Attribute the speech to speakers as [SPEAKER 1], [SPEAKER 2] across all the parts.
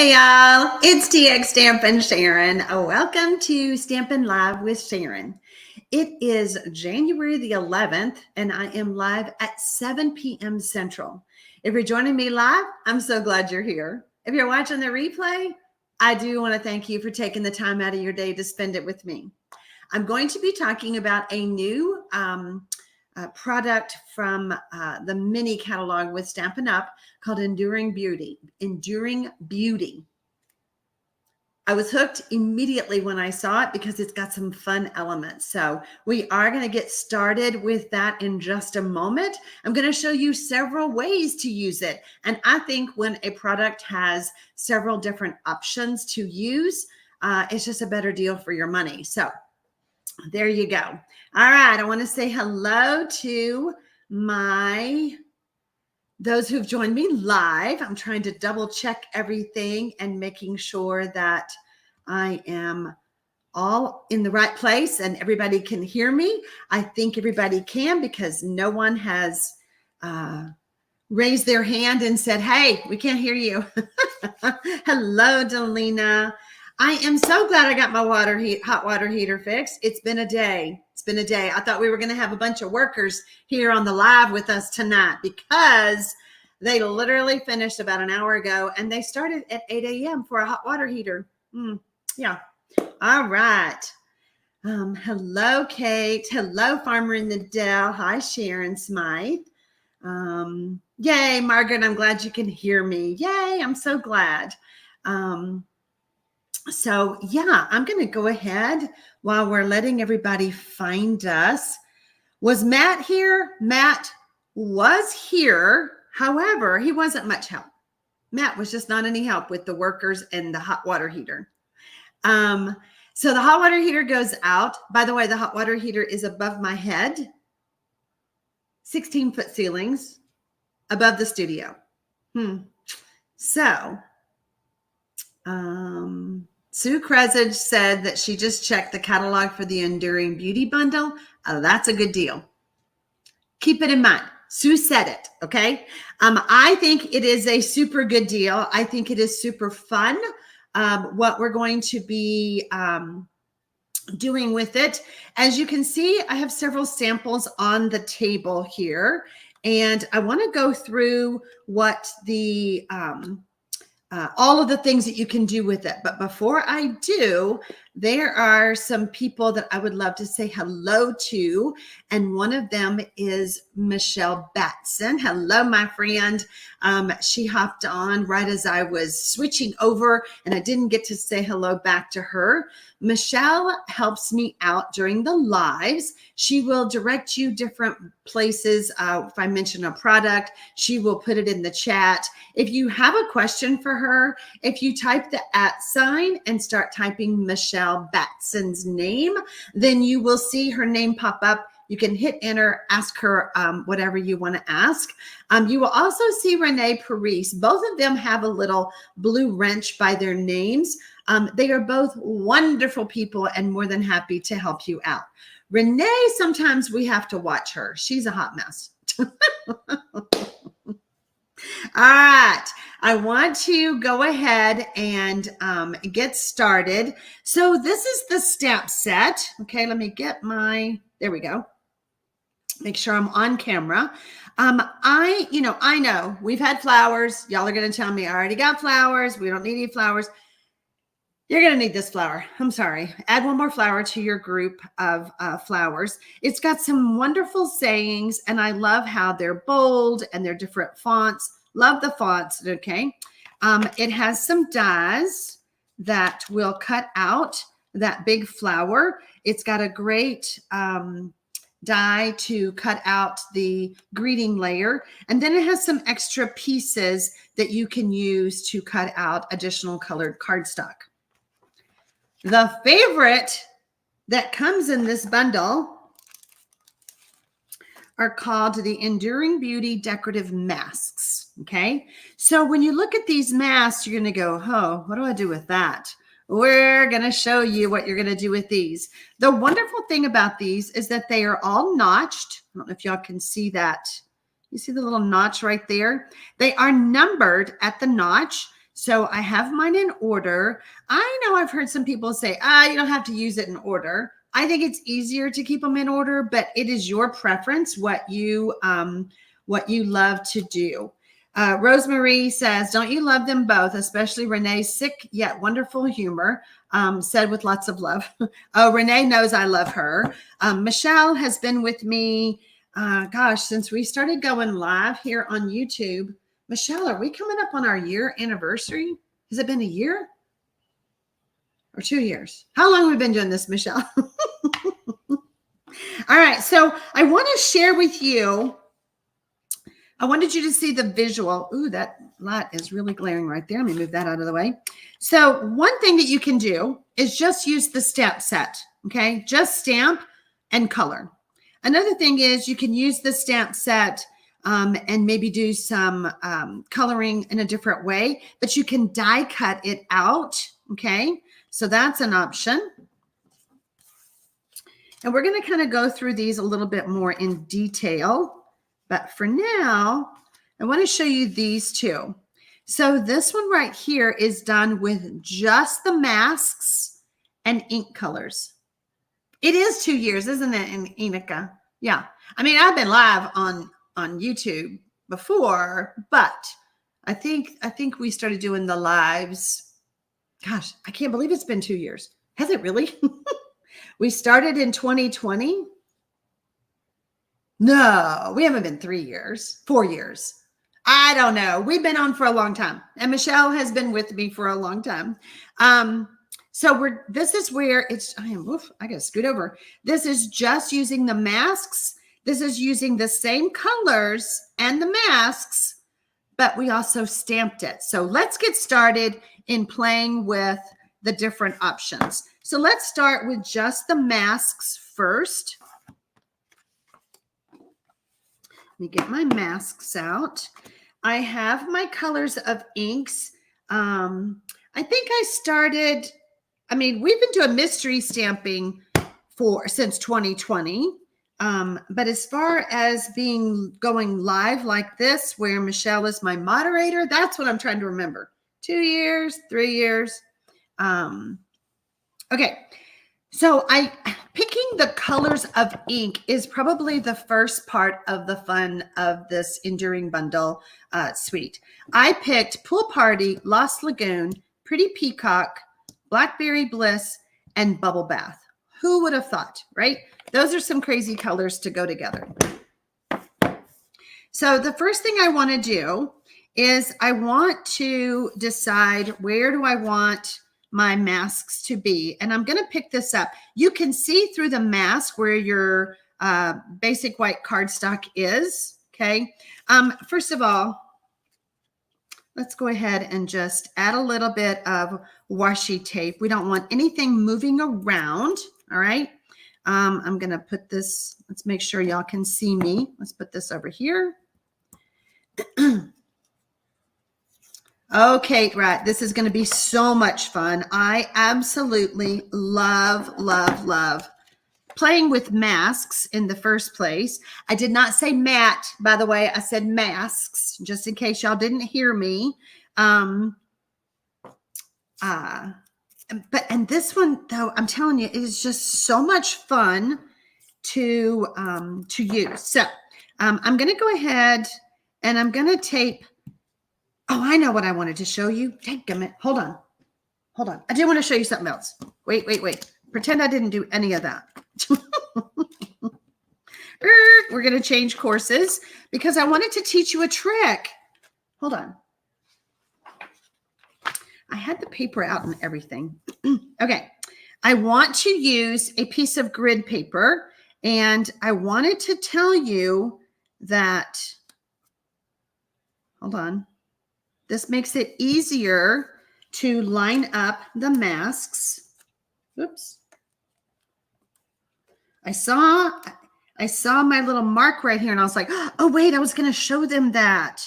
[SPEAKER 1] Hey y'all, it's TxStampin Sharon. Welcome to Stampin' Live with Sharon. It is January the 11th and I am live at 7 p.m. Central. If you're joining me live, I'm so glad you're here. If you're watching the replay, I do want to thank you for taking the time out of your day to spend it with me. I'm going to be talking about a new product from the mini catalog with Stampin' Up called Enduring Beauty. Enduring Beauty. I was hooked immediately when I saw it because it's got some fun elements. So we are going to get started with that in just a moment. I'm going to show you several ways to use it. And I think when a product has several different options to use, it's just a better deal for your money. So there you go. All right. I want to say hello to those who've joined me live. I'm trying to double check everything and making sure that I am all in the right place and everybody can hear me. I think everybody can because no one has raised their hand and said, hey, we can't hear you. Hello, Delina. I am so glad I got my hot water heater fixed. It's been a day. It's been a day. I thought we were going to have a bunch of workers here on the live with us tonight because they literally finished about an hour ago and they started at 8 a.m. for a hot water heater. Yeah. All right. Hello, Kate. Hello, Farmer in the Dell. Hi, Sharon Smythe. Yay, Margaret. I'm glad you can hear me. Yay. I'm so glad. So yeah, I'm going to go ahead while we're letting everybody find us. Was Matt here? Matt was here. However, he wasn't much help. Matt was just not any help with the workers and the hot water heater. So the hot water heater goes out. By the way, the hot water heater is above my head, 16-foot ceilings above the studio. So, Sue Kresage said that she just checked the catalog for the Enduring Beauty bundle. That's a good deal. Keep it in mind. Sue said it, okay? I think it is a super good deal. I think it is super fun. What we're going to be doing with it. As you can see, I have several samples on the table here, and I want to go through what the all of the things that you can do with it. But before I do, there are some people that I would love to say hello to. And one of them is Michelle Batson. Hello, my friend. She hopped on right as I was switching over and I didn't get to say hello back to her. Michelle helps me out during the lives. She will direct you different places. If I mention a product, she will put it in the chat. If you have a question for her, if you type the @ and start typing Michelle Batson's name, then you will see her name pop up. You can hit enter, ask her whatever you want to ask. You will also see Renee Paris. Both of them have a little blue wrench by their names. They are both wonderful people and more than happy to help you out. Renee, sometimes we have to watch her. She's a hot mess. All right. I want to go ahead and get started. So this is the stamp set. Okay, let me get there we go. Make sure I'm on camera. I know we've had flowers. Y'all are going to tell me I already got flowers. We don't need any flowers. You're going to need this flower. I'm sorry. Add one more flower to your group of flowers. It's got some wonderful sayings, and I love how they're bold and they're different fonts. Love the fonts, okay? It has some dies that will cut out that big flower. It's got a great die to cut out the greeting layer. And then it has some extra pieces that you can use to cut out additional colored cardstock. The favorite that comes in this bundle are called the Enduring Beauty Decorative Masks, okay? So when you look at these masks, you're going to go, oh, what do I do with that? We're going to show you what you're going to do with these. The wonderful thing about these is that they are all notched. I don't know if y'all can see that. You see the little notch right there? They are numbered at the notch. So I have mine in order. I know I've heard some people say, you don't have to use it in order. I think it's easier to keep them in order, but it is your preference what you love to do. Rosemary says, don't you love them both, especially Renee's sick yet wonderful humor, said with lots of love. Oh, Renee knows I love her. Michelle has been with me, since we started going live here on YouTube. Michelle, are we coming up on our year anniversary? Has it been a year or 2 years? How long have we been doing this, Michelle? All right, so I want to share with you, I wanted you to see the visual. Ooh, that light is really glaring right there. Let me move that out of the way. So one thing that you can do is just use the stamp set, okay? Just stamp and color. Another thing is you can use the stamp set and maybe do some coloring in a different way, but you can die cut it out, okay? So that's an option. And we're going to kind of go through these a little bit more in detail. But for now, I want to show you these two. So this one right here is done with just the masks and ink colors. It is 2 years, isn't it, Enika? Yeah. I mean, I've been live on YouTube before, but I think we started doing the lives. Gosh, I can't believe it's been 2 years. Has it really? We started in 2020. No, we haven't been 3 years, 4 years. I don't know. We've been on for a long time. And Michelle has been with me for a long time. So this is where I gotta scoot over. This is just using the masks. This is using the same colors and the masks, but we also stamped it. So let's get started in playing with the different options. So let's start with just the masks first. Let me get my masks out. I have my colors of inks. I think I started, we've been doing mystery stamping since 2020. But as far as going live like this, where Michelle is my moderator, that's what I'm trying to remember. 2 years, 3 years. Okay. So picking the colors of ink is probably the first part of the fun of this Enduring Bundle suite. I picked Pool Party, Lost Lagoon, Pretty Peacock, Blackberry Bliss, and Bubble Bath. Who would have thought, right? Those are some crazy colors to go together. So the first thing I want to do is I want to decide where do I want my masks to be. And I'm going to pick this up. You can see through the mask where your basic white cardstock is. Okay. First of all, let's go ahead and just add a little bit of washi tape. We don't want anything moving around. All right. I'm going to put this, let's make sure y'all can see me. Let's put this over here. Okay, right. This is going to be so much fun. I absolutely love playing with masks in the first place. I did not say matte, by the way. I said masks, just in case y'all didn't hear me. And this one, though, I'm telling you, it is just so much fun to use. So I'm going to go ahead and I'm going to tape. Oh, I know what I wanted to show you. Dadgummit. Hold on. I did want to show you something else. Wait. Pretend I didn't do any of that. We're going to change courses because I wanted to teach you a trick. Hold on. I had the paper out and everything. Okay. I want to use a piece of grid paper, and I wanted to tell you that, hold on. This makes it easier to line up the masks. Oops. I saw my little mark right here and I was like, oh, wait, I was going to show them that.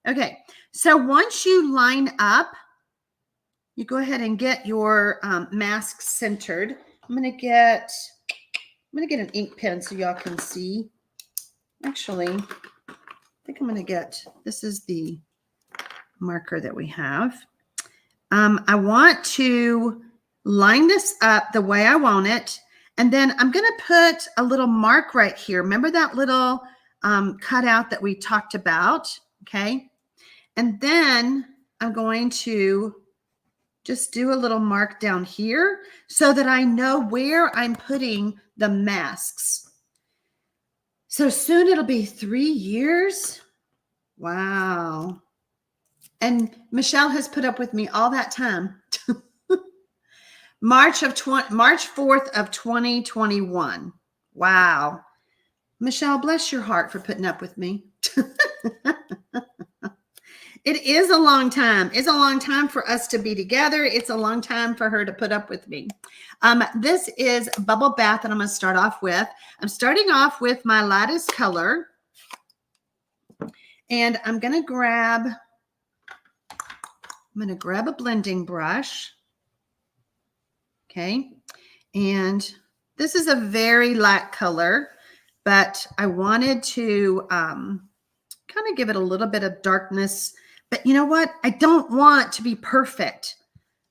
[SPEAKER 1] Okay. So once you line up, you go ahead and get your mask centered. I'm going to get an ink pen so y'all can see. Actually, I think I'm going to get, this is the marker that we have. I want to line this up the way I want it. And then I'm going to put a little mark right here. Remember that little cutout that we talked about? Okay. And then I'm going to just do a little mark down here so that I know where I'm putting the masks. So soon it'll be 3 years. Wow. And Michelle has put up with me all that time. March 4th of 2021. Wow. Michelle, bless your heart for putting up with me. It is a long time. It's a long time for us to be together. It's a long time for her to put up with me. This is Bubble Bath that I'm going to start off with. I'm starting off with my lattice color. And I'm going to grab a blending brush. Okay. And this is a very light color, but I wanted to kind of give it a little bit of darkness. But you know what? I don't want to be perfect.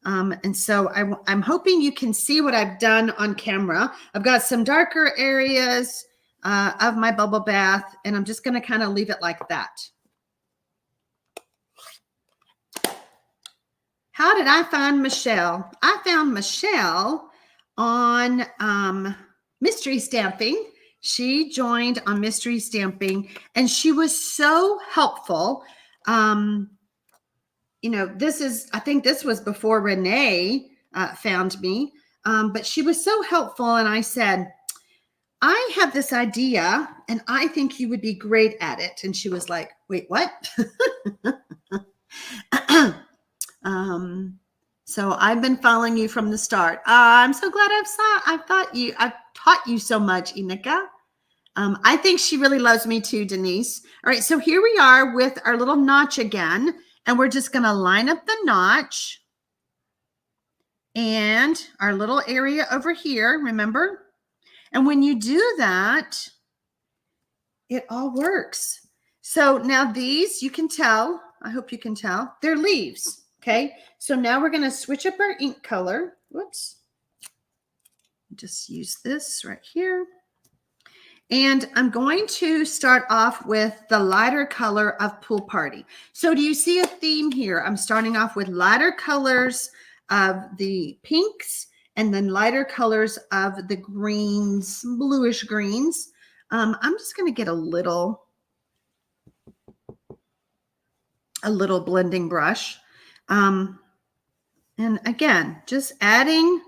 [SPEAKER 1] And so I'm hoping you can see what I've done on camera. I've got some darker areas of my bubble bath, and I'm just going to kind of leave it like that. How did I find Michelle? I found Michelle on Mystery Stamping. She joined on Mystery Stamping, and she was so helpful. You know, I think this was before Renee found me, but she was so helpful. And I said, I have this idea and I think you would be great at it. And she was like, wait, what? So I've been following you from the start. I'm so glad I've taught you so much, Inika. I think she really loves me too, Denise. All right, so here we are with our little notch again, and we're just going to line up the notch and our little area over here, remember? And when you do that, it all works. So now these, you can tell, I hope you can tell, they're leaves, okay? So now we're going to switch up our ink color. Whoops. Just use this right here. And I'm going to start off with the lighter color of Pool Party. So do you see a theme here? I'm starting off with lighter colors of the pinks and then lighter colors of the greens, bluish greens. I'm just going to get a little blending brush. And again, just adding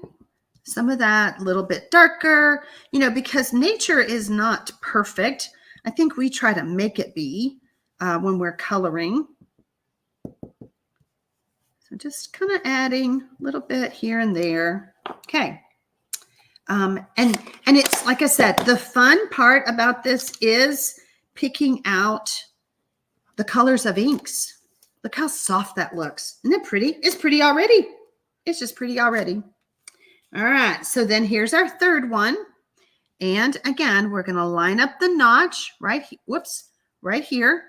[SPEAKER 1] some of that a little bit darker, you know, because nature is not perfect. I think we try to make it be when we're coloring. So just kind of adding a little bit here and there. Okay. And it's, like I said, the fun part about this is picking out the colors of inks. Look how soft that looks. Isn't it pretty? It's pretty already. It's just pretty already. All right, so then here's our third one. And again, we're going to line up the notch right here.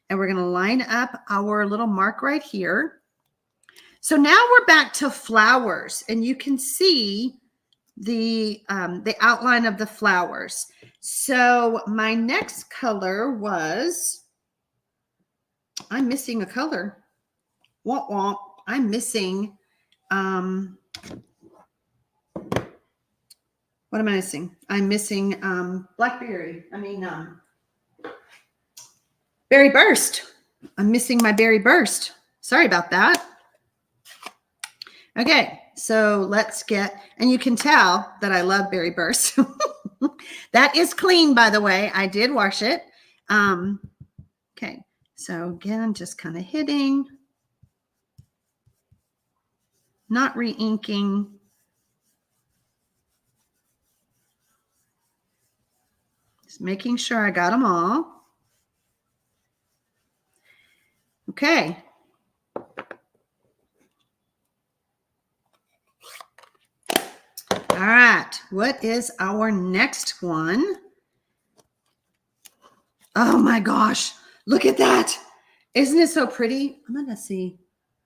[SPEAKER 1] And we're going to line up our little mark right here. So now we're back to flowers, and you can see the outline of the flowers. So my next color was, I'm missing a color. Womp womp. I'm missing, what am I missing? I'm missing blackberry. Berry burst. I'm missing my berry burst. Sorry about that. Okay, so let's get, and you can tell that I love berry burst. That is clean, by the way. I did wash it. Okay, so again, just kind of hitting, not re-inking. Just making sure I got them all. Okay. All right. What is our next one? Oh my gosh. Look at that. Isn't it so pretty? I'm going to see.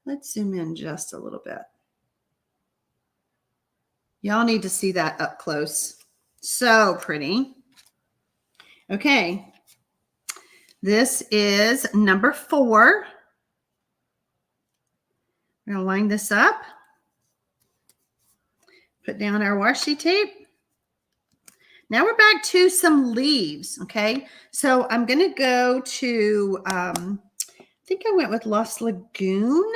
[SPEAKER 1] Let's zoom in just a little bit. Y'all need to see that up close. So pretty. Okay. This is number 4. We're going to line this up. Put down our washi tape. Now we're back to some leaves, okay? So I'm going to go to, I think I went with Lost Lagoon.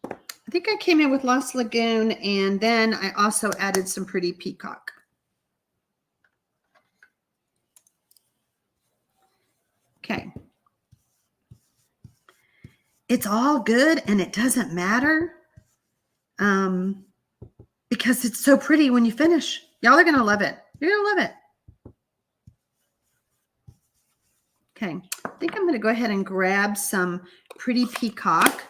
[SPEAKER 1] I think I came in with Lost Lagoon, and then I also added some pretty peacock. Okay. It's all good, and it doesn't matter because it's so pretty when you finish. Y'all are going to love it. You're going to love it. Okay. I think I'm going to go ahead and grab some pretty peacock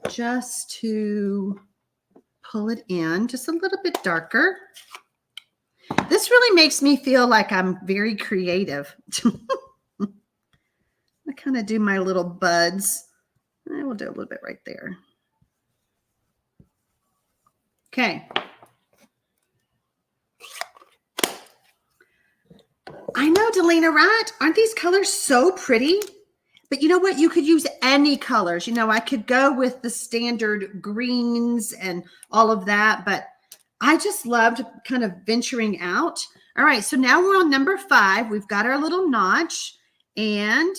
[SPEAKER 1] just to pull it in just a little bit darker. This really makes me feel like I'm very creative. I kind of do my little buds. I will do a little bit right there. Okay. I know, Delina, right? Aren't these colors so pretty? But you know what? You could use any colors. You know, I could go with the standard greens and all of that, but I just loved kind of venturing out. All right, so now we're on number 5. We've got our little notch. And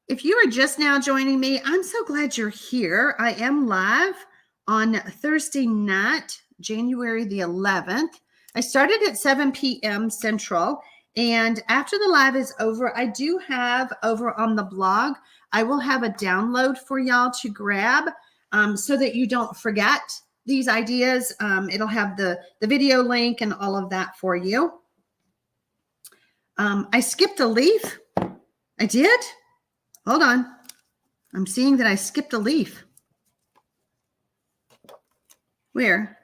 [SPEAKER 1] if you are just now joining me, I'm so glad you're here. I am live on Thursday night, January the 11th. I started at 7 p.m. Central. And after the live is over, I do have over on the blog, I will have a download for y'all to grab so that you don't forget these ideas. It'll have the video link and all of that for you. I skipped a leaf. I did? Hold on. I'm seeing that I skipped a leaf. Where?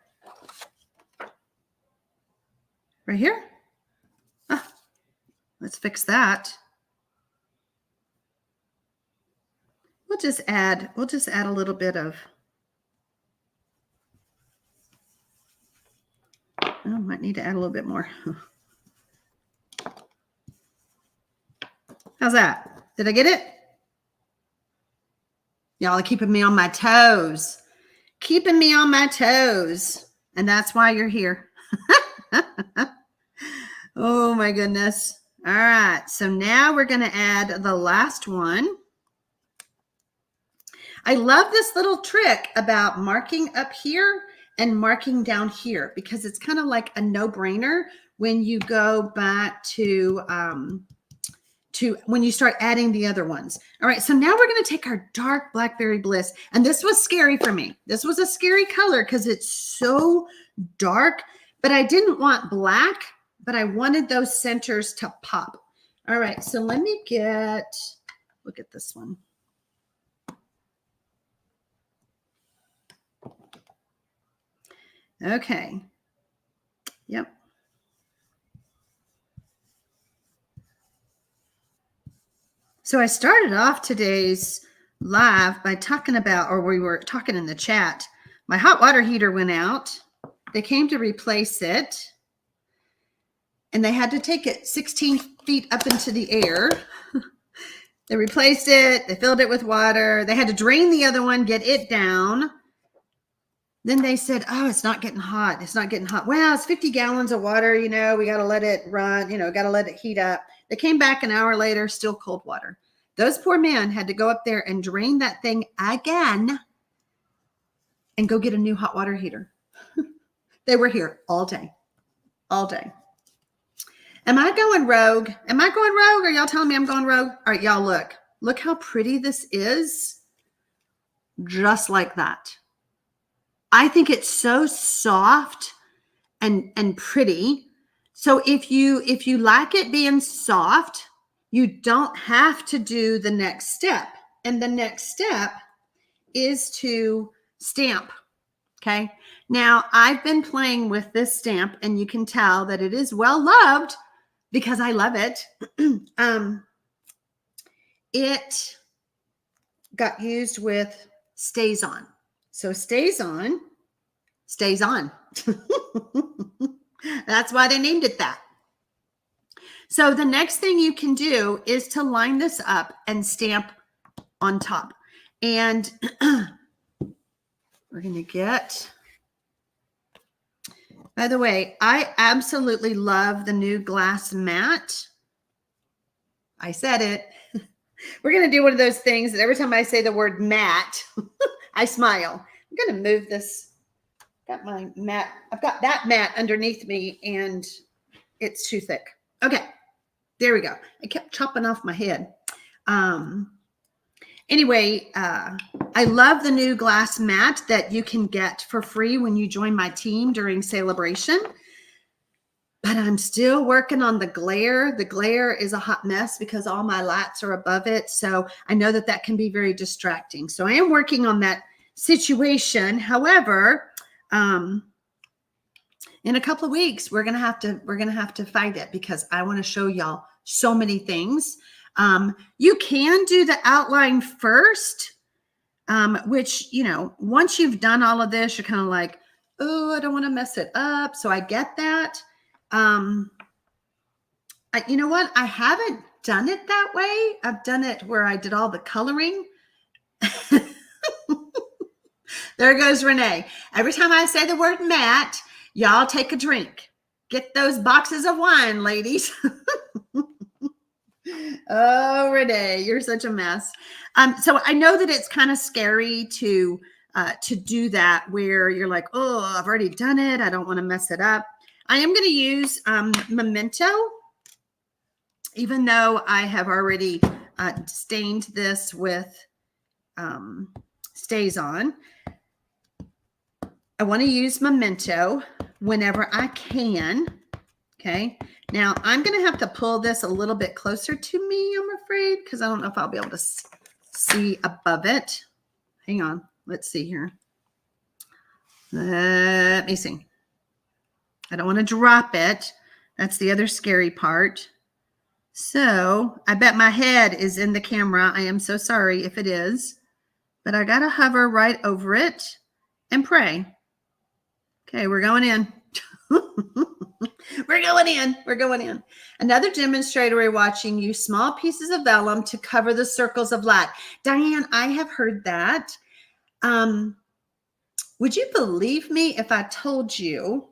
[SPEAKER 1] Right here? Ah. Let's fix that. We'll just add a little bit of, oh, might need to add a little bit more. How's that? Did I get it? Y'all are keeping me on my toes. Keeping me on my toes. And that's why you're here. Oh my goodness. All right, so now we're going to add the last one. I love this little trick about marking up here and marking down here because it's kind of like a no-brainer when you go back to when you start adding the other ones. All right, so now we're going to take our dark Blackberry Bliss, and this was scary for me. This was a scary color because it's so dark, but I didn't want black, but I wanted those centers to pop. All right, so let me look at this one. Okay. Yep. So I started off today's live by talking about, or we were talking in the chat, my hot water heater went out. They came to replace it. And they had to take it 16 feet up into the air. They replaced it. They filled it with water. They had to drain the other one, get it down. Then they said, oh, it's not getting hot. It's not getting hot. Well, it's 50 gallons of water. You know, we got to let it run. You know, got to let it heat up. They came back an hour later, still cold water. Those poor men had to go up there and drain that thing again and go get a new hot water heater. They were here all day, all day. Am I going rogue? Am I going rogue? Are y'all telling me I'm going rogue? All right, y'all look. Look how pretty this is. Just like that. I think it's so soft and pretty. So if you like it being soft, you don't have to do the next step. And the next step is to stamp. Okay. Now I've been playing with this stamp and you can tell that it is well loved because I love it. it got used with StazOn. So StazOn stays on. That's why they named it that. So the next thing you can do is to line this up and stamp on top. And we're going to get, by the way, I absolutely love the new glass mat. I said it. We're going to do one of those things that every time I say the word mat, I smile. I'm going to move this. Got my mat. I've got that mat underneath me and it's too thick. Okay. There we go. I kept chopping off my head. Anyway, I love the new glass mat that you can get for free when you join my team during celebration. But I'm still working on the glare. The glare is a hot mess because all my lights are above it. So I know that that can be very distracting. So I am working on that situation. However, in a couple of weeks, we're gonna have to fight it because I want to show y'all so many things. You can do the outline first, which, you know, once you've done all of this, you're kind of like, oh, I don't want to mess it up. So I get that. You know what? I haven't done it that way. I've done it where I did all the coloring. There goes Renee. Every time I say the word mat, y'all take a drink. Get those boxes of wine, ladies. Oh, Renee, you're such a mess. So I know that it's kind of scary to do that where you're like, oh, I've already done it. I don't want to mess it up. I am going to use Memento, even though I have already stained this with StazOn. I want to use Memento whenever I can. Okay. Now I'm going to have to pull this a little bit closer to me, I'm afraid, because I don't know if I'll be able to see above it. Hang on. Let's see here. Let me see. I don't want to drop it. That's the other scary part. So I bet my head is in the camera. I am so sorry if it is, but I got to hover right over it and pray. Okay, we're going in. We're going in. We're going in. Another demonstrator we're watching use small pieces of vellum to cover the circles of light. Diane, I have heard that. Would you believe me if I told you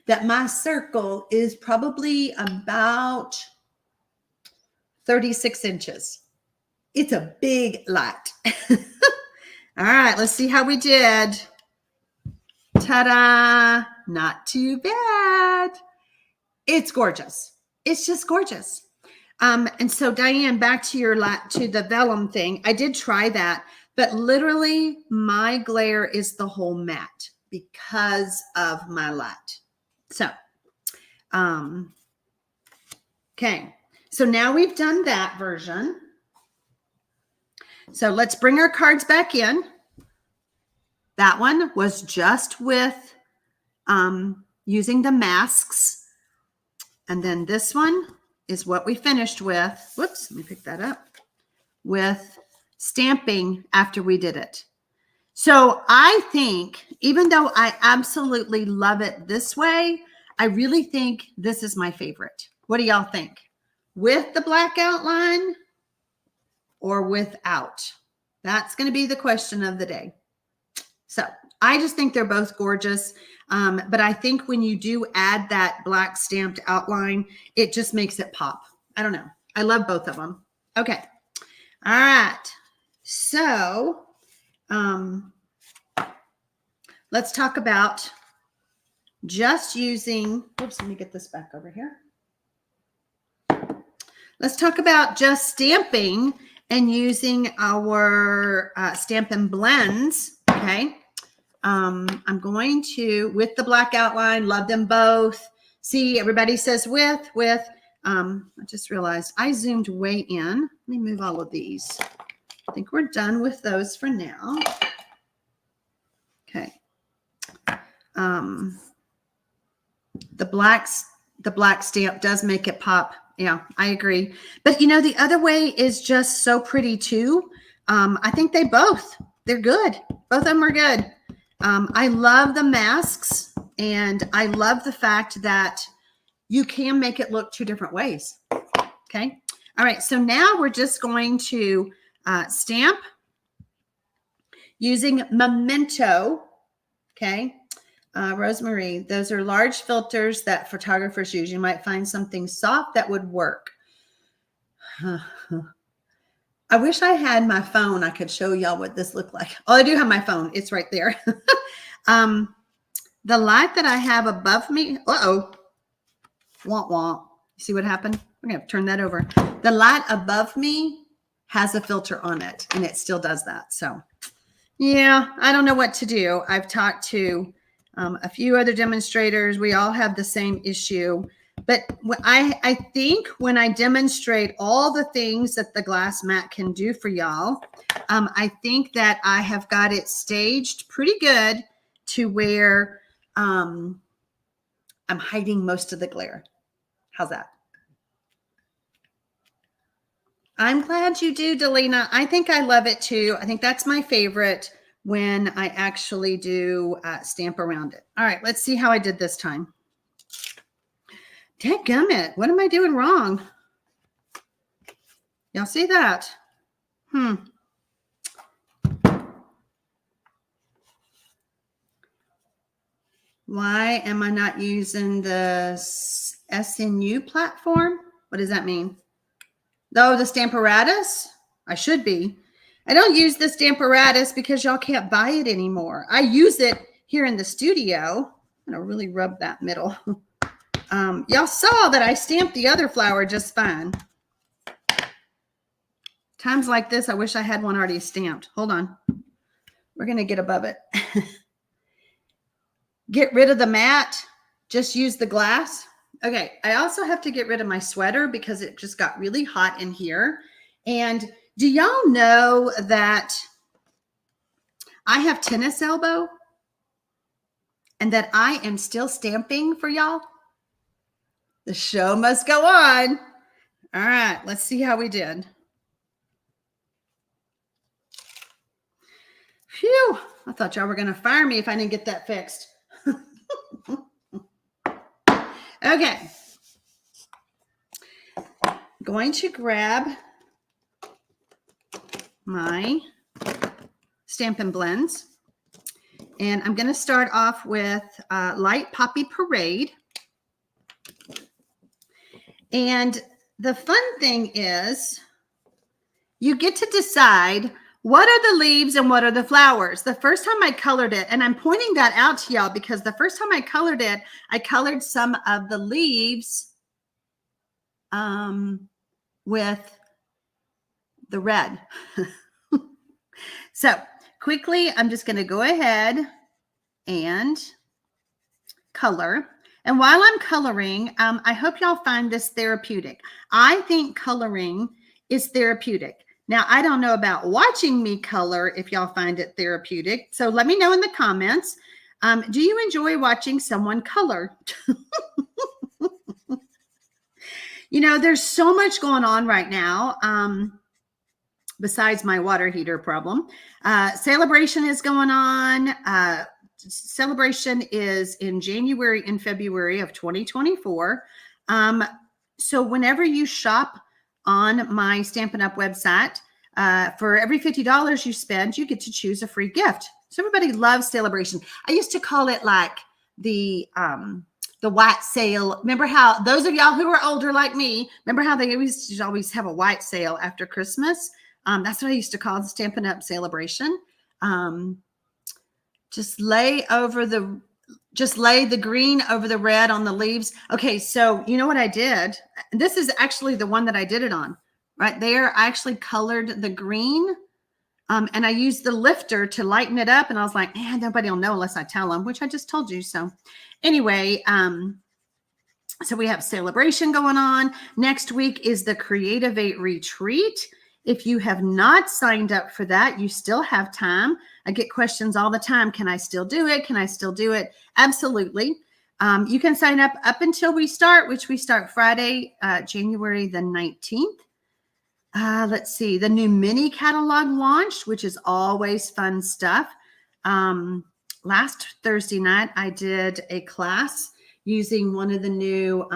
[SPEAKER 1] that my circle is probably about 36 inches? It's a big light. All right, let's see how we did. Ta-da! Not too bad. It's gorgeous. It's just gorgeous. And so Diane, back to the vellum thing. I did try that, but literally my glare is the whole mat because of my light. So, okay. So now we've done that version. So let's bring our cards back in. That one was just with using the masks. And then this one is what we finished with. Whoops, let me pick that up. With stamping after we did it. So I think, even though I absolutely love it this way, I really think this is my favorite. What do y'all think? With the black outline or without? That's going to be the question of the day. So I just think they're both gorgeous. But I think when you do add that black stamped outline, it just makes it pop. I don't know. I love both of them. Okay. All right. So let's talk about just using, oops, let me get this back over here. Let's talk about just stamping and using our Stampin' blends. Okay. I'm going to, with the black outline, love them both. See, everybody says with. I just realized I zoomed way in. Let me move all of these. I think we're done with those for now. Okay. The black stamp does make it pop Yeah, I agree. But you know, the other way is just so pretty too. I think they're good. Both of them are good. I love the masks, and I love the fact that you can make it look two different ways. Okay. All right. So now we're just going to stamp using Memento. Okay. Rosemary, those are large filters that photographers use. You might find something soft that would work. I wish I had my phone. I could show y'all what this looked like. Oh, I do have my phone. It's right there. The light that I have above me. Uh-oh. Womp womp. You see what happened? We're going to have to turn that over. The light above me has a filter on it, and it still does that. So, yeah, I don't know what to do. I've talked to a few other demonstrators. We all have the same issue. But I think when I demonstrate all the things that the glass mat can do for y'all, I think that I have got it staged pretty good to where I'm hiding most of the glare. How's that? I'm glad you do, Delina. I think I love it too. I think that's my favorite when I actually do stamp around it. All right, let's see how I did this time. Dadgummit, what am I doing wrong? Y'all see that? Why am I not using the SNU platform? What does that mean? Oh, the Stamparatus? I should be. I don't use the Stamparatus because y'all can't buy it anymore. I use it here in the studio. I'm gonna really rub that middle. Y'all saw that I stamped the other flower just fine. Times like this, I wish I had one already stamped. Hold on. We're gonna get above it. Get rid of the mat. Just use the glass. Okay, I also have to get rid of my sweater because it just got really hot in here. And do y'all know that I have tennis elbow and that I am still stamping for y'all? The show must go on. All right, let's see how we did. Phew, I thought y'all were going to fire me if I didn't get that fixed. Okay. I'm going to grab my Stampin' Blends. And I'm going to start off with Light Poppy Parade. And the fun thing is you get to decide what are the leaves and what are the flowers. The first time I colored it, and I'm pointing that out to y'all because the first time I colored it, I colored some of the leaves with the red. So quickly, I'm just going to go ahead and color. And while I'm coloring, I hope y'all find this therapeutic. I think coloring is therapeutic. Now, I don't know about watching me color if y'all find it therapeutic. So let me know in the comments. Do you enjoy watching someone color? You know, there's so much going on right now. Besides my water heater problem. Celebration is going on. Celebration is in January and February of 2024. So whenever you shop on my Stampin' Up website, for every $50 you spend, you get to choose a free gift. So everybody loves Celebration. I used to call it like the white sale. Remember how those of y'all who are older like me, remember how they always have a white sale after Christmas? That's what I used to call the Stampin' Up Celebration. Just lay the green over the red on the leaves. Okay, so you know what I did? This is actually the one that I did it on. Right there, I actually colored the green, and I used the lifter to lighten it up. And I was like, man, nobody will know unless I tell them, which I just told you. So anyway, so we have Celebration going on. Next week is the Creative 8 Retreat. If you have not signed up for that, you still have time. I get questions all the time. Can I still do it? Can I still do it? Absolutely. You can sign up until we start, which we start Friday, January the 19th. Let's see, the new mini catalog launched, which is always fun stuff. Last Thursday night, I did a class using one of the new,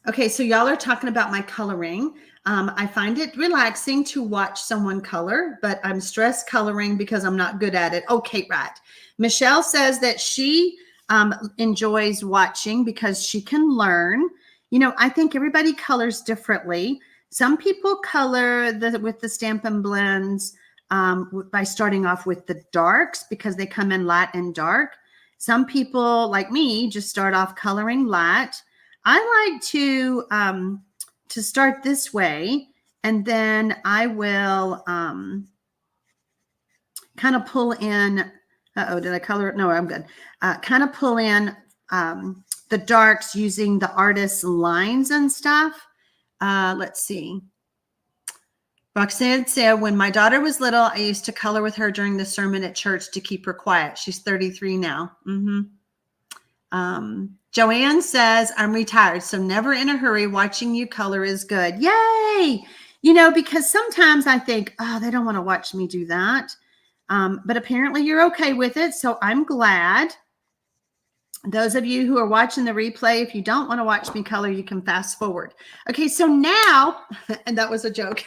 [SPEAKER 1] okay, so y'all are talking about my coloring. I find it relaxing to watch someone color, but I'm stress coloring because I'm not good at it. Oh, Kate Wright. Michelle says that she enjoys watching because she can learn. You know, I think everybody colors differently. Some people color with the Stampin' blends by starting off with the darks because they come in light and dark. Some people, like me, just start off coloring light. I like to start this way, and then I will kind of pull in. Did I color it? No, I'm good. Kind of pull in the darks using the artist's lines and stuff. Let's see. Roxanne said, when my daughter was little, I used to color with her during the sermon at church to keep her quiet. She's 33 now. Joanne says, I'm retired, so never in a hurry. Watching you color is good. Yay! You know, because sometimes I think, oh, they don't want to watch me do that. But apparently you're okay with it, so I'm glad. Those of you who are watching the replay, if you don't want to watch me color, you can fast forward. Okay, so now, and that was a joke.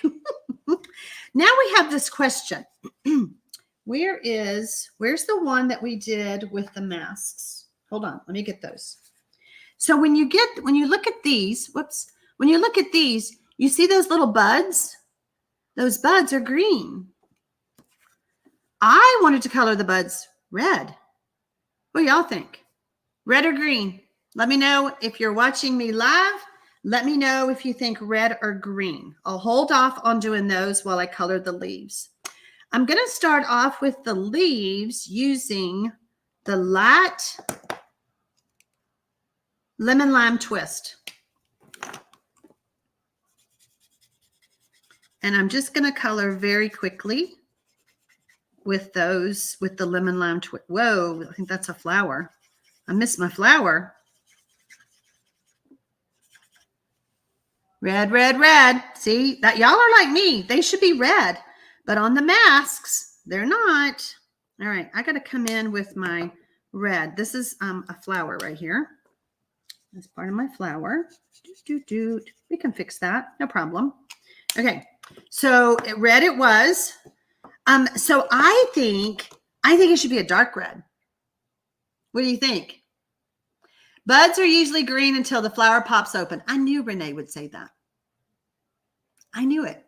[SPEAKER 1] Now we have this question. Where's the one that we did with the masks? Hold on, let me get those. So when you look at these, when you look at these, you see those little buds? Those buds are green. I wanted to color the buds red. What do y'all think? Red or green? Let me know if you're watching me live. Let me know if you think red or green. I'll hold off on doing those while I color the leaves. I'm going to start off with the leaves using the light lemon lime twist. And I'm just going to color very quickly with those, with the lemon lime twist. Whoa, I think that's a flower. I missed my flower. Red, red, red. See, that y'all are like me. They should be red, but on the masks, they're not. All right, I got to come in with my red. This is a flower right here. That's part of my flower. We can fix that, no problem. Okay, so red it was. So I think it should be a dark red. What do you think? Buds are usually green until the flower pops open. I knew Renee would say that. I knew it.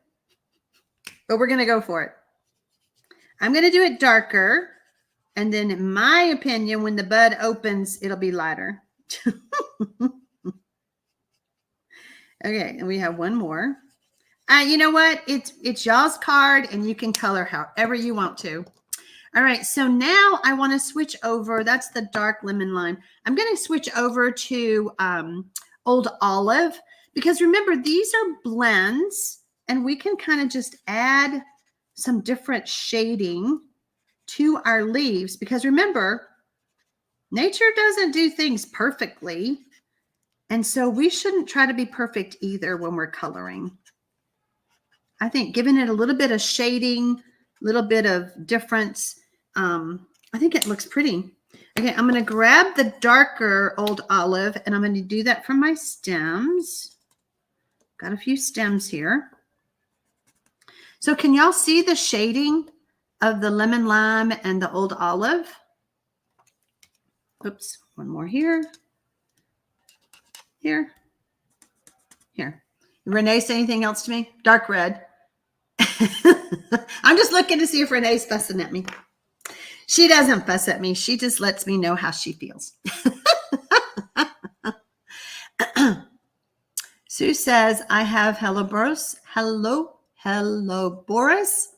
[SPEAKER 1] But we're going to go for it. I'm going to do it darker. And then in my opinion, when the bud opens, it'll be lighter. Okay, and we have one more. You know what? It's y'all's card, and you can color however you want to. All right, so now I want to switch over. That's the dark lemon lime. I'm going to switch over to Old Olive, because remember, these are blends, and we can kind of just add some different shading to our leaves, because remember, nature doesn't do things perfectly, and so we shouldn't try to be perfect either when we're coloring. I think giving it a little bit of shading, a little bit of difference, I think it looks pretty. Okay, I'm going to grab the darker Old Olive, and I'm going to do that for my stems. Got a few stems here. So can y'all see the shading of the lemon lime and the Old Olive? Oops, one more here. Here. Renee, say anything else to me? Dark red. I'm just looking to see if Renee's fussing at me. She doesn't fuss at me. She just lets me know how she feels. Sue says, I have hello, Boris. Hello, Boris.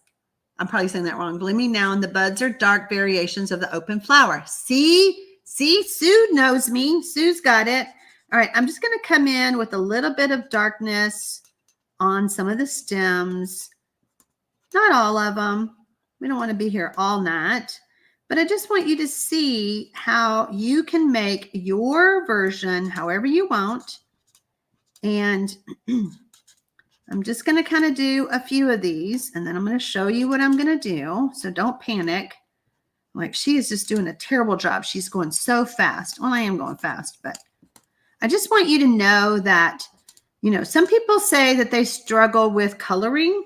[SPEAKER 1] I'm probably saying that wrong. Blooming now, and the buds are dark variations of the open flower. See, Sue knows me. Sue's got it. All right, I'm just going to come in with a little bit of darkness on some of the stems. Not all of them. We don't want to be here all night. But I just want you to see how you can make your version however you want. And I'm just going to kind of do a few of these, and then I'm going to show you what I'm going to do. So don't panic. Like, she is just doing a terrible job. She's going so fast. Well, I am going fast, but I just want you to know that, you know, some people say that they struggle with coloring.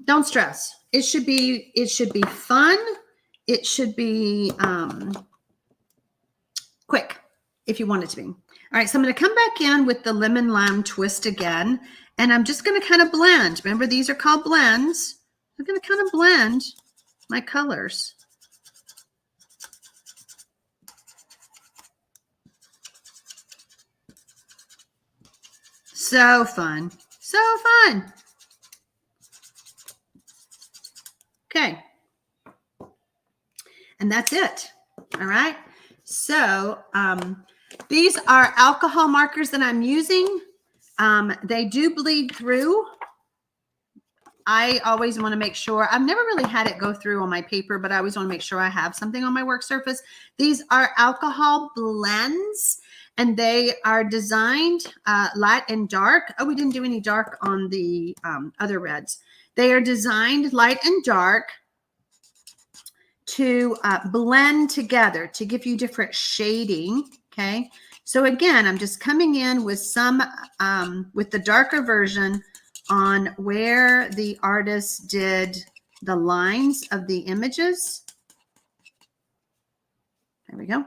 [SPEAKER 1] Don't stress. It should be fun. It should be quick if you want it to be. All right, so I'm going to come back in with the lemon lime twist again, and I'm just going to kind of blend. Remember, these are called blends. I'm going to kind of blend my colors. So fun. So fun. Okay. And that's it. All right. So these are alcohol markers that I'm using. They do bleed through. I always want to make sure. I've never really had it go through on my paper, but I always want to make sure I have something on my work surface. These are alcohol blends, and they are designed light and dark. Oh, we didn't do any dark on the other reds. They are designed light and dark to blend together to give you different shading. Okay. So again, I'm just coming in with some, with the darker version on where the artist did the lines of the images. There we go.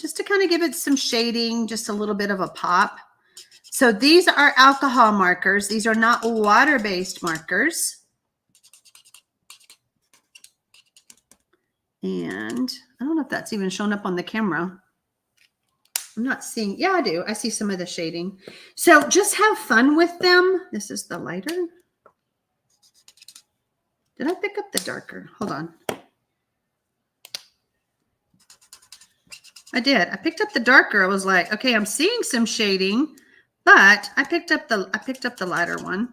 [SPEAKER 1] Just to kind of give it some shading, just a little bit of a pop. So these are alcohol markers. These are not water-based markers. And I don't know if that's even showing up on the camera. I'm not seeing. Yeah, I do. I see some of the shading. So just have fun with them. This is the lighter. Did I pick up the darker? Hold on. I did. I picked up the darker. I was like, okay, I'm seeing some shading, but I picked up the lighter one.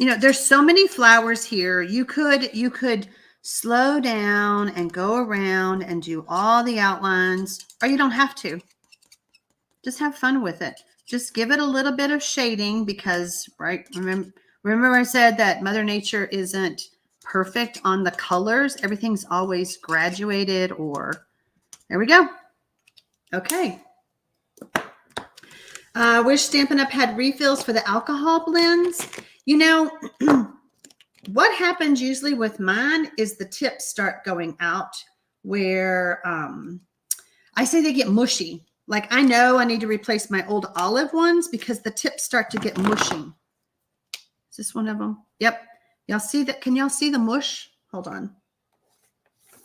[SPEAKER 1] You know, there's so many flowers here. You could slow down and go around and do all the outlines, or you don't have to. Just have fun with it. Just give it a little bit of shading because, right, remember I said that Mother Nature isn't perfect on the colors. Everything's always graduated, or there we go. Okay. Wish Stampin' Up! Had refills for the alcohol blends. You know, what happens usually with mine is the tips start going out where I say they get mushy. Like, I know I need to replace my old olive ones because the tips start to get mushy. Is this one of them? Yep. Y'all see that? Can y'all see the mush? Hold on.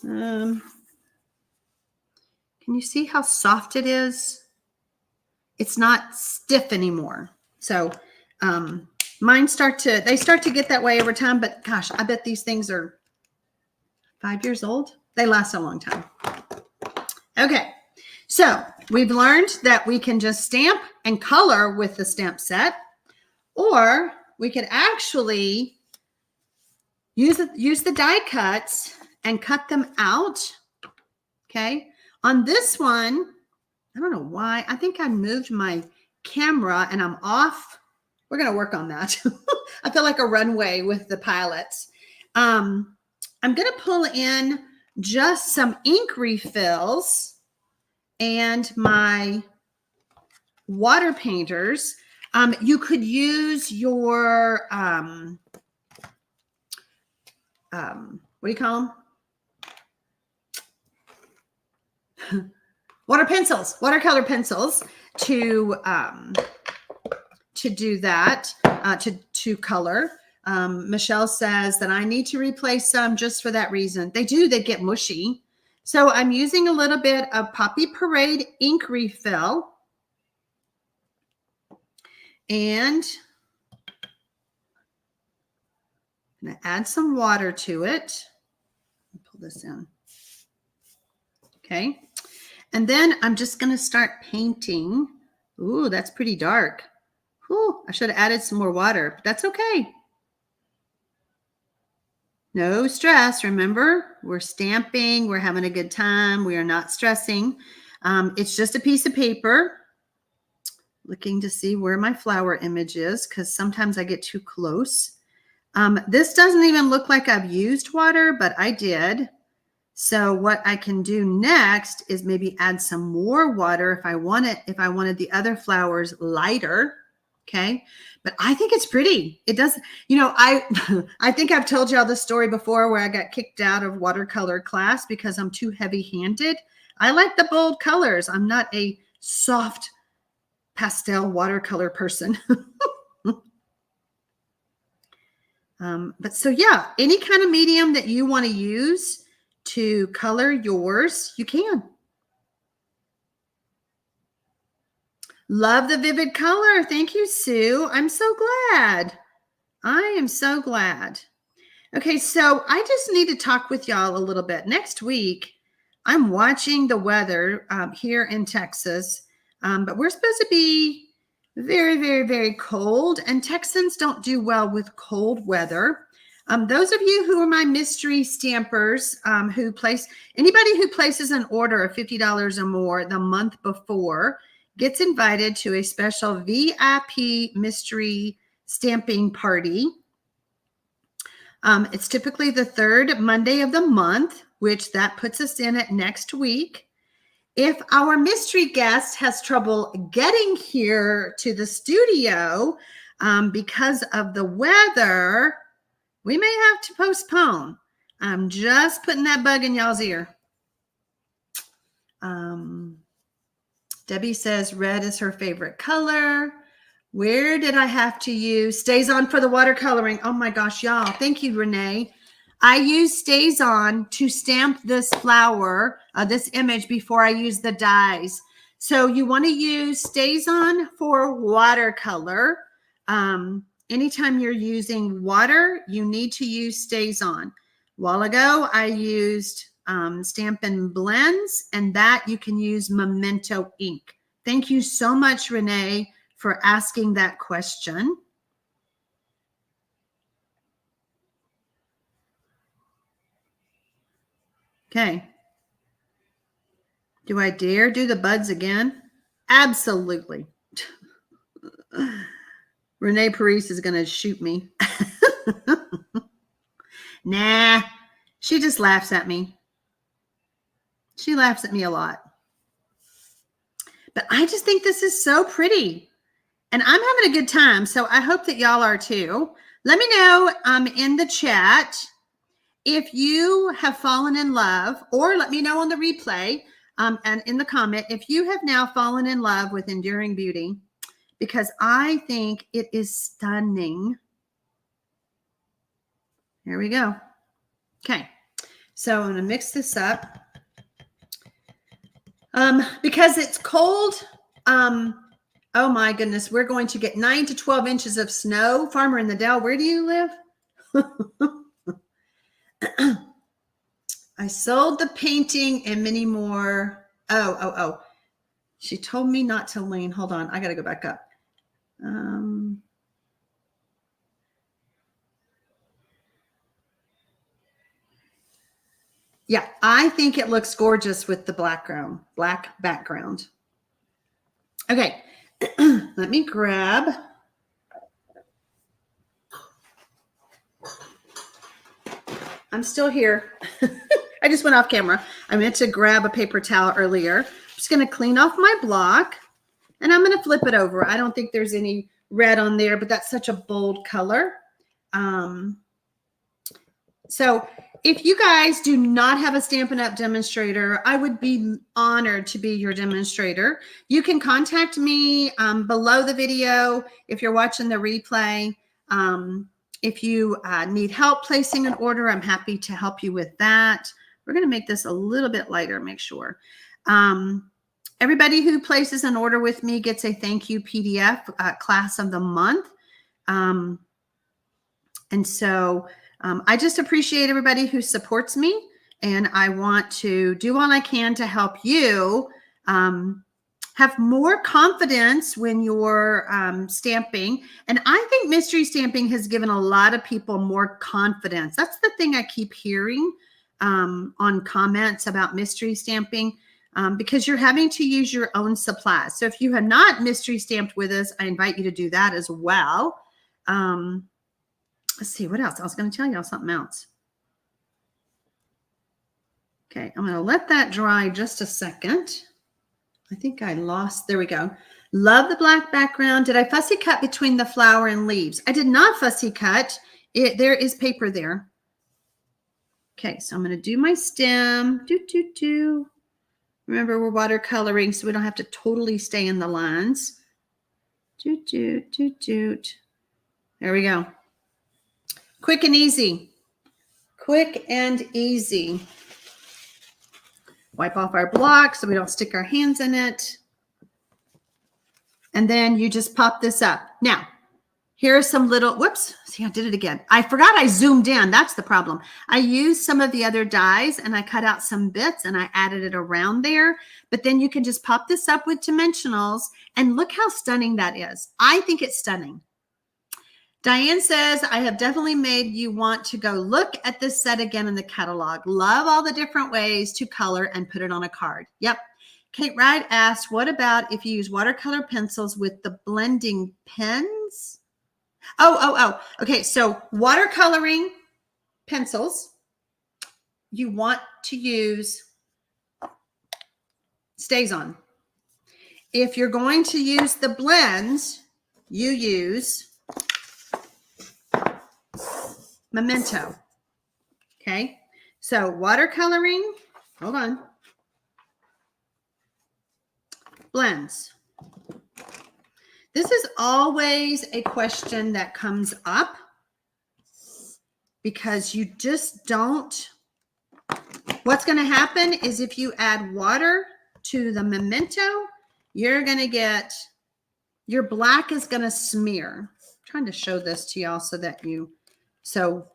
[SPEAKER 1] Can you see how soft it is? It's not stiff anymore. So mine start to get that way over time, but gosh, I bet these things are 5 years old. They last a long time. Okay. So we've learned that we can just stamp and color with the stamp set, or we could actually use the die cuts and cut them out. Okay. On this one, I don't know why. I think I moved my camera and I'm off. We're going to work on that. I feel like a runway with the pilots. I'm going to pull in just some ink refills and my water painters. You could use your, what do you call them? Watercolor pencils to do that, to color. Michelle says that I need to replace some just for that reason. They get mushy. So I'm using a little bit of Poppy Parade ink refill. And I'm going to add some water to it. Pull this in. Okay. And then I'm just going to start painting. Ooh, that's pretty dark. Ooh, I should have added some more water, but that's okay. No stress. Remember, we're stamping. We're having a good time. We are not stressing. It's just a piece of paper. Looking to see where my flower image is because sometimes I get too close. This doesn't even look like I've used water, but I did. So what I can do next is maybe add some more water if I wanted the other flowers lighter. Okay. But I think it's pretty. It does, I think I've told y'all this story before where I got kicked out of watercolor class because I'm too heavy-handed. I like the bold colors. I'm not a soft pastel watercolor person. But so yeah, any kind of medium that you want to use to color yours, you can. Love the vivid color. Thank you, Sue. I'm so glad. I am so glad. Okay, so I just need to talk with y'all a little bit. Next week, I'm watching the weather here in Texas, but we're supposed to be very, very, very cold, and Texans don't do well with cold weather. Those of you who are my mystery stampers, anybody who places an order of $50 or more the month before gets invited to a special VIP mystery stamping party. It's typically the third Monday of the month, which that puts us in at next week. If our mystery guest has trouble getting here to the studio because of the weather, we may have to postpone. I'm just putting that bug in y'all's ear. Debbie says red is her favorite color. Where did I have to use StazOn for the watercoloring? Oh my gosh, y'all. Thank you, Renee. I use StazOn to stamp this flower, this image, before I use the dyes. So you want to use StazOn for watercolor. Anytime you're using water, you need to use StazOn. A while ago, I used Stampin' Blends, and that you can use Memento ink. Thank you so much, Renee, for asking that question. Okay. Do I dare do the buds again? Absolutely. Renee Paris is going to shoot me. Nah, she just laughs at me. She laughs at me a lot. But I just think this is so pretty. And I'm having a good time. So I hope that y'all are too. Let me know in the chat if you have fallen in love, or let me know on the replay and in the comment if you have now fallen in love with Enduring Beauty, because I think it is stunning. Here we go. Okay, so I'm going to mix this up. Because it's cold, oh my goodness, we're going to get 9 to 12 inches of snow. Farmer in the Dell, where do you live? I sold the painting and many more. Oh. She told me not to lean. Hold on. I got to go back up. Yeah, I think it looks gorgeous with the black background. Okay, let me grab. I'm still here. I just went off camera. I meant to grab a paper towel earlier. I'm just going to clean off my block, and I'm going to flip it over. I don't think there's any red on there, but that's such a bold color. So if you guys do not have a Stampin' Up! Demonstrator, I would be honored to be your demonstrator. You can contact me below the video if you're watching the replay. If you need help placing an order, I'm happy to help you with that. We're going to make this a little bit lighter, make sure. Everybody who places an order with me gets a thank you PDF class of the month. And so I just appreciate everybody who supports me, and I want to do all I can to help you have more confidence when you're stamping. And I think mystery stamping has given a lot of people more confidence. That's the thing I keep hearing on comments about mystery stamping, because you're having to use your own supplies. So if you have not mystery stamped with us, I invite you to do that as well. Let's see, what else? I was going to tell y'all something else. Okay, I'm going to let that dry just a second. I think I lost, there we go. Love the black background. Did I fussy cut between the flower and leaves? I did not fussy cut. There is paper there. Okay, so I'm going to do my stem. Remember, we're watercoloring, so we don't have to totally stay in the lines. There we go. Quick and easy. Quick and easy. Wipe off our block so we don't stick our hands in it. And then you just pop this up. Now, here are some little, whoops, see, I did it again. I forgot I zoomed in. That's the problem. I used some of the other dies and I cut out some bits and I added it around there. But then you can just pop this up with dimensionals and look how stunning that is. I think it's stunning. Diane says, I have definitely made you want to go look at this set again in the catalog. Love all the different ways to color and put it on a card. Yep. Kate Wright asked, what about if you use watercolor pencils with the blending pens? Okay, so watercoloring pencils, you want to use StazOn. If you're going to use the blends, you use Memento. Okay, so watercoloring, hold on, blends. This is always a question that comes up because you just don't. What's going to happen is if you add water to the Memento, you're going to get, your black is going to smear. I'm trying to show this to y'all so that you, so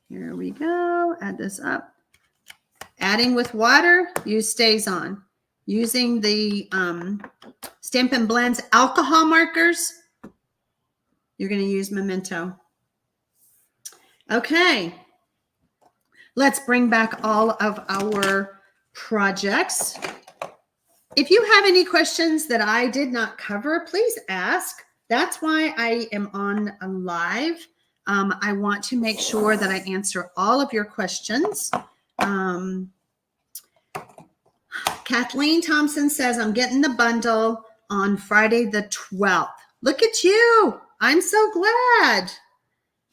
[SPEAKER 1] here we go. Add this up. Adding with water, use StazOn. Using the Stampin' Blends alcohol markers, you're going to use Memento. Okay. Let's bring back all of our projects. If you have any questions that I did not cover, please ask. That's why I am on live. I want to make sure that I answer all of your questions. Kathleen Thompson says, I'm getting the bundle on Friday the 12th. Look at you. I'm so glad.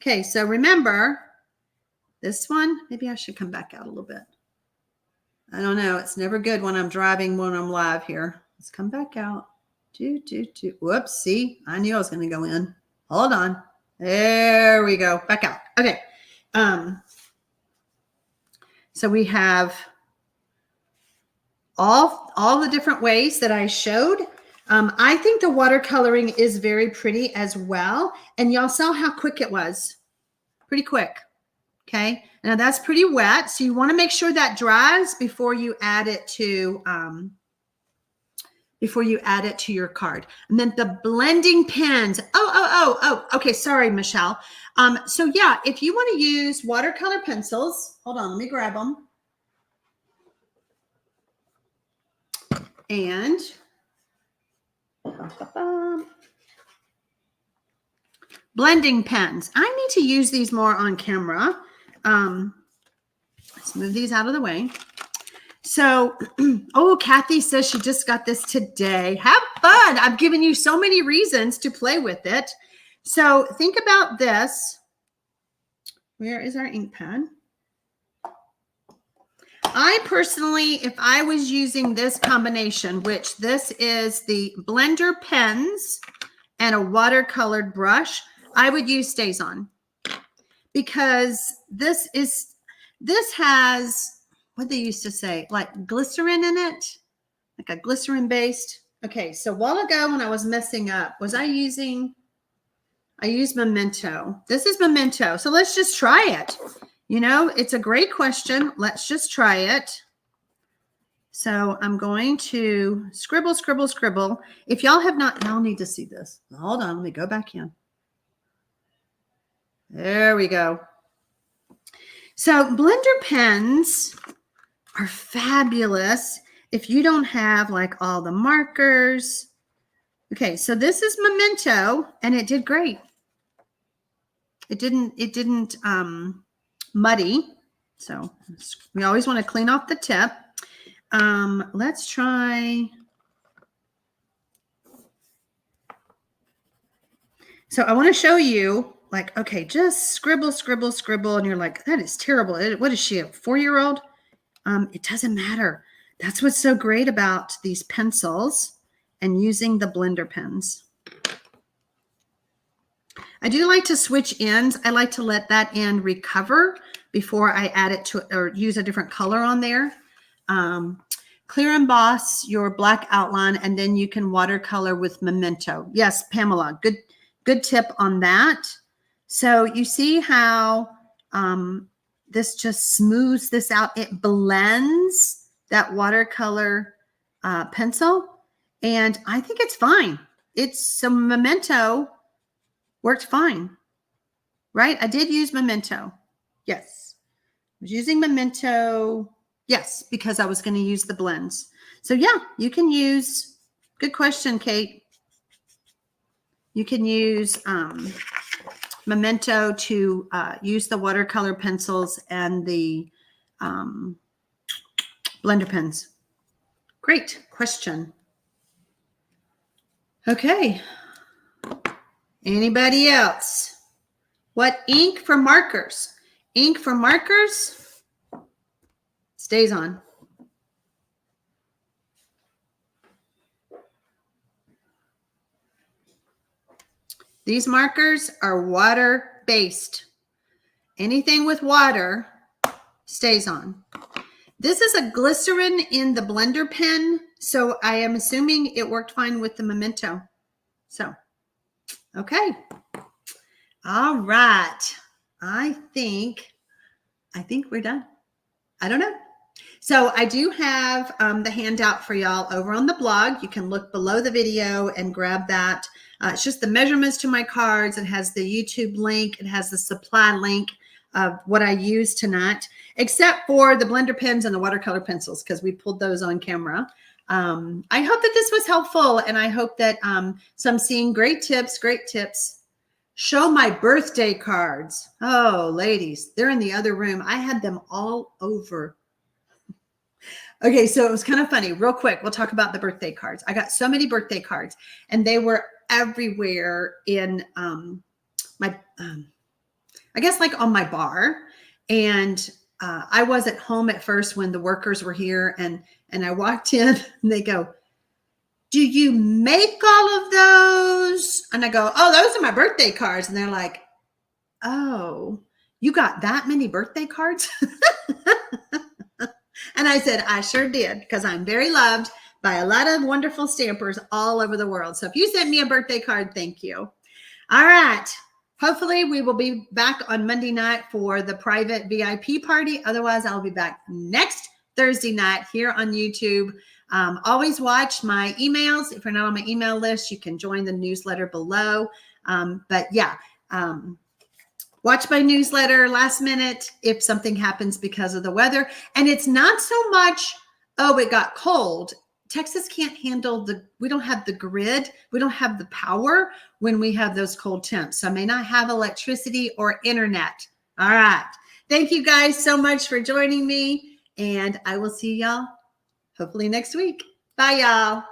[SPEAKER 1] Okay, so remember this one. Maybe I should come back out a little bit. I don't know. It's never good when I'm driving when I'm live here. Let's come back out. Whoops, see? I knew I was going to go in. Hold on. There we go. Back out. Okay. So we have all the different ways that I showed. I think the watercoloring is very pretty as well. And y'all saw how quick it was. Pretty quick. Okay. Now that's pretty wet. So you want to make sure that dries before you add it to your card. And then the blending pens. Okay. Sorry, Michelle. So yeah, if you want to use watercolor pencils, hold on, let me grab them. And blending pens. I need to use these more on camera. Let's move these out of the way. So, oh, Kathy says she just got this today. Have fun. I've given you so many reasons to play with it. So think about this. Where is our ink pad? I personally, if I was using this combination, which this is the blender pens and a watercolored brush, I would use StazOn because this has, what they used to say, like glycerin in it, like a glycerin based. Okay, so a while ago when I was messing up, I used Memento. This is Memento. So let's just try it. You know, it's a great question. Let's just try it. So I'm going to scribble, scribble, scribble. If y'all have not, y'all need to see this. Hold on, let me go back in. There we go. So blender pens are fabulous if you don't have like all the markers. Okay, so this is Memento, and it did great. It didn't muddy. So we always want to clean off the tip. Let's try. So I want to show you, like, okay, just scribble, scribble, scribble. And you're like, that is terrible. What is she, a 4-year-old? It doesn't matter. That's what's so great about these pencils and using the blender pens. I do like to switch ends. I like to let that end recover before I add it to, or use a different color on there. Clear emboss your black outline, and then you can watercolor with Memento. Yes, Pamela, good tip on that. So you see how this just smooths this out. It blends that watercolor pencil, and I think it's fine. It's some Memento worked fine, right? I did use Memento. Yes, I was using Memento. Yes, because I was going to use the blends. So yeah, you can use, good question, Kate. You can use Memento to use the watercolor pencils and the blender pens. Great question. Okay. Anybody else? What ink for markers? Ink for markers? StazOn. These markers are water-based. Anything with water StazOn. This is a glycerin in the blender pen, so I am assuming it worked fine with the Memento. So, okay. All right. I think we're done. I don't know. So I do have the handout for y'all over on the blog. You can look below the video and grab that. It's just the measurements to my cards. It has the YouTube link. It has the supply link of what I used tonight, except for the blender pens and the watercolor pencils, because we pulled those on camera. I hope that this was helpful, and I hope that so I'm seeing great tips. Show my birthday cards. Oh, ladies, they're in the other room. I had them all over. Okay, so it was kind of funny. Real quick, we'll talk about the birthday cards. I got so many birthday cards, and they were everywhere in my, I guess like on my bar. And I wasn't home at first when the workers were here, and I walked in and they go, "Do you make all of those?" And I go, "Oh, those are my birthday cards." And they're like, "Oh, you got that many birthday cards?" And I said, I sure did, because I'm very loved by a lot of wonderful stampers all over the world. So if you sent me a birthday card, thank you. All right. Hopefully we will be back on Monday night for the private VIP party. Otherwise, I'll be back next Thursday night here on YouTube. Always watch my emails. If you're not on my email list, you can join the newsletter below. But yeah, watch my newsletter last minute if something happens because of the weather. And it's not so much, oh, it got cold. Texas can't handle we don't have the grid. We don't have the power when we have those cold temps. So I may not have electricity or internet. All right. Thank you guys so much for joining me. And I will see y'all hopefully next week. Bye, y'all.